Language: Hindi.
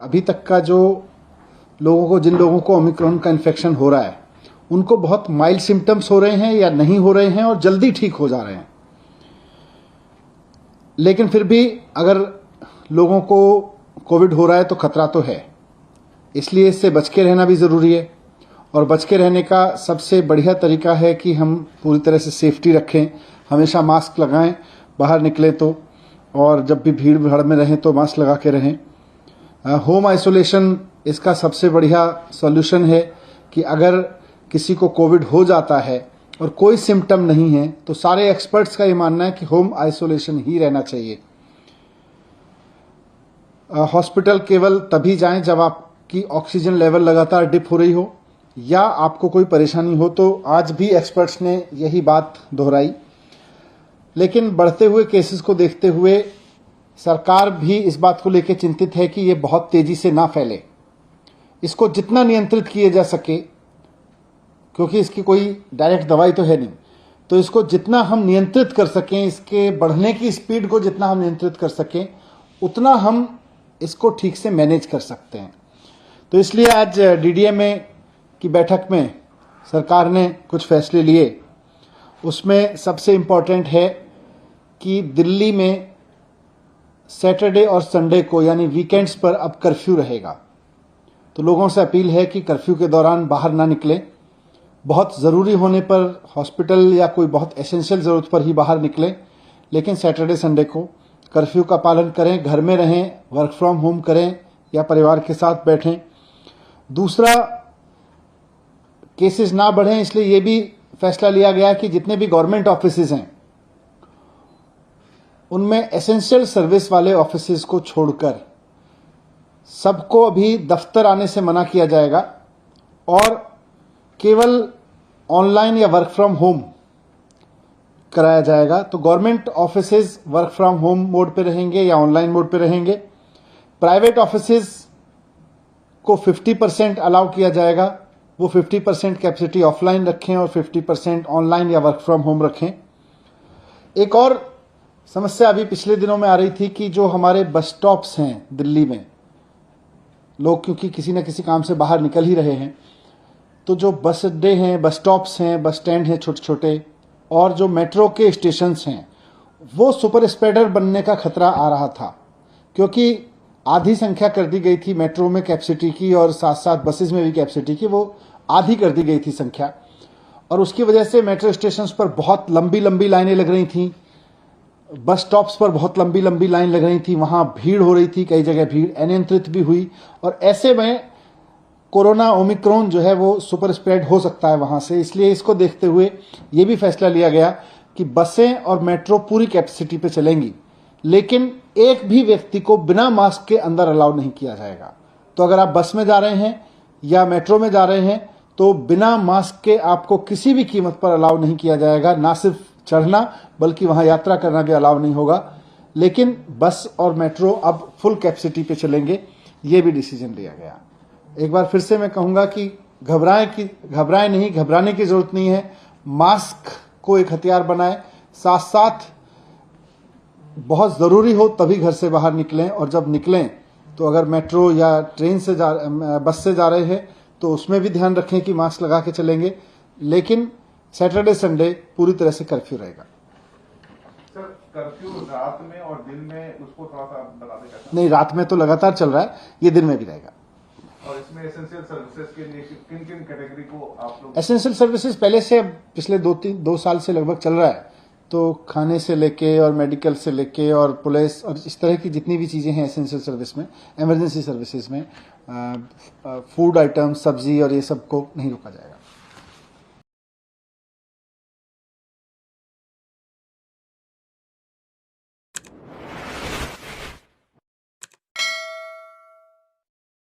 अभी तक का जो जिन लोगों को ओमिक्रॉन का इन्फेक्शन हो रहा है उनको बहुत माइल्ड सिम्टम्स हो रहे हैं या नहीं हो रहे हैं और जल्दी ठीक हो जा रहे हैं। लेकिन फिर भी अगर लोगों को कोविड हो रहा है तो खतरा तो है, इसलिए इससे बच के रहना भी ज़रूरी है। और बच के रहने का सबसे बढ़िया तरीका है कि हम पूरी तरह से सेफ्टी रखें, हमेशा मास्क लगाएं बाहर निकले तो, और जब भी भीड़ भाड़ में रहें तो मास्क लगा के रहें। होम आइसोलेशन इसका सबसे बढ़िया सॉल्यूशन है कि अगर किसी को कोविड हो जाता है और कोई सिम्टम नहीं है तो सारे एक्सपर्ट्स का ये मानना है कि होम आइसोलेशन ही रहना चाहिए। हॉस्पिटल केवल तभी जाएं जब आपकी ऑक्सीजन लेवल लगातार डिप हो रही हो या आपको कोई परेशानी हो, तो आज भी एक्सपर्ट्स ने यही बात दोहराई। लेकिन बढ़ते हुए केसेस को देखते हुए सरकार भी इस बात को लेकर चिंतित है कि ये बहुत तेजी से ना फैले। इसको जितना नियंत्रित किया जा सके, क्योंकि इसकी कोई डायरेक्ट दवाई तो है नहीं, तो इसको जितना हम नियंत्रित कर सकें, इसके बढ़ने की स्पीड को जितना हम नियंत्रित कर सकें, उतना हम इसको ठीक से मैनेज कर सकते हैं। तो इसलिए आज डीडीएमए की बैठक में सरकार ने कुछ फैसले लिए। उसमें सबसे इम्पॉर्टेंट है कि दिल्ली में सैटरडे और संडे को यानी वीकेंड्स पर अब कर्फ्यू रहेगा। तो लोगों से अपील है कि कर्फ्यू के दौरान बाहर ना निकलें। बहुत ज़रूरी होने पर हॉस्पिटल या कोई बहुत एसेंशियल ज़रूरत पर ही बाहर निकलें, लेकिन सैटरडे संडे को कर्फ्यू का पालन करें, घर में रहें, वर्क फ्रॉम होम करें या परिवार के साथ बैठें। दूसरा, केसेस ना बढ़ें, इसलिए ये भी फैसला लिया गया कि जितने भी गवर्नमेंट ऑफिसेज हैं उनमें एसेंशियल सर्विस वाले ऑफिसेज को छोड़कर सबको अभी दफ्तर आने से मना किया जाएगा और केवल ऑनलाइन या वर्क फ्रॉम होम कराया जाएगा। तो government offices work from home mode पे रहेंगे या ऑनलाइन मोड पे रहेंगे। प्राइवेट ऑफिसेज को 50% अलाउ किया जाएगा, वो 50% कैपेसिटी ऑफलाइन रखें और 50% ऑनलाइन या वर्क फ्रॉम होम रखें। एक और समस्या अभी पिछले दिनों में आ रही थी कि जो हमारे बस स्टॉप्स हैं दिल्ली में, लोग क्योंकि किसी न किसी काम से बाहर निकल ही रहे हैं, तो जो बस अड्डे हैं, बस स्टॉप्स हैं, बस स्टैंड हैं छोटे छोटे, और जो मेट्रो के स्टेशंस हैं, वो सुपर स्प्रेडर बनने का खतरा आ रहा था, क्योंकि आधी संख्या कर दी गई थी मेट्रो में कैपेसिटी की और साथ साथ बसेस में भी कैपेसिटी की, वो आधी कर दी गई थी संख्या। और उसकी वजह से मेट्रो स्टेशंस पर बहुत लंबी लंबी लाइनें लग रही थी, बस स्टॉप्स पर बहुत लंबी लंबी लाइन लग रही थी, वहां भीड़ हो रही थी, कई जगह भीड़ अनियंत्रित भी हुई। और ऐसे में कोरोना ओमिक्रॉन जो है वो सुपर स्प्रेड हो सकता है वहां से। इसलिए इसको देखते हुए ये भी फैसला लिया गया कि बसें और मेट्रो पूरी कैपेसिटी पे चलेंगी, लेकिन एक भी व्यक्ति को बिना मास्क के अंदर अलाउ नहीं किया जाएगा। तो अगर आप बस में जा रहे हैं या मेट्रो में जा रहे हैं तो बिना मास्क के आपको किसी भी कीमत पर अलाउ नहीं किया जाएगा। ना सिर्फ चढ़ना बल्कि वहां यात्रा करना भी अलाउ नहीं होगा। लेकिन बस और मेट्रो अब फुल कैपेसिटी पे चलेंगे, ये भी डिसीजन लिया गया। एक बार फिर से मैं कहूंगा कि घबराएं नहीं, घबराने की जरूरत नहीं है। मास्क को एक हथियार बनाएं, साथ साथ बहुत जरूरी हो तभी घर से बाहर निकलें, और जब निकलें तो अगर मेट्रो या ट्रेन से बस से जा रहे हैं तो उसमें भी ध्यान रखें कि मास्क लगा के चलेंगे। लेकिन सैटरडे संडे पूरी तरह से कर्फ्यू रहेगा। सर, कर्फ्यू रात में और दिन में उसको थोड़ा सा बता दें। नहीं, रात में तो लगातार चल रहा है, ये दिन में भी रहेगा। और इसमें एसेंशियल सर्विसेज के लिए किन किन कैटेगरी को आप लोग? एसेंशियल सर्विसेज पहले से पिछले 2 साल से लगभग चल रहा है। तो खाने से लेके और मेडिकल से लेके और पुलिस और इस तरह की जितनी भी चीज़ें हैं एसेंशियल सर्विस में, इमरजेंसी सर्विसेज में, फूड आइटम, सब्जी और ये सब को नहीं रोका जाएगा।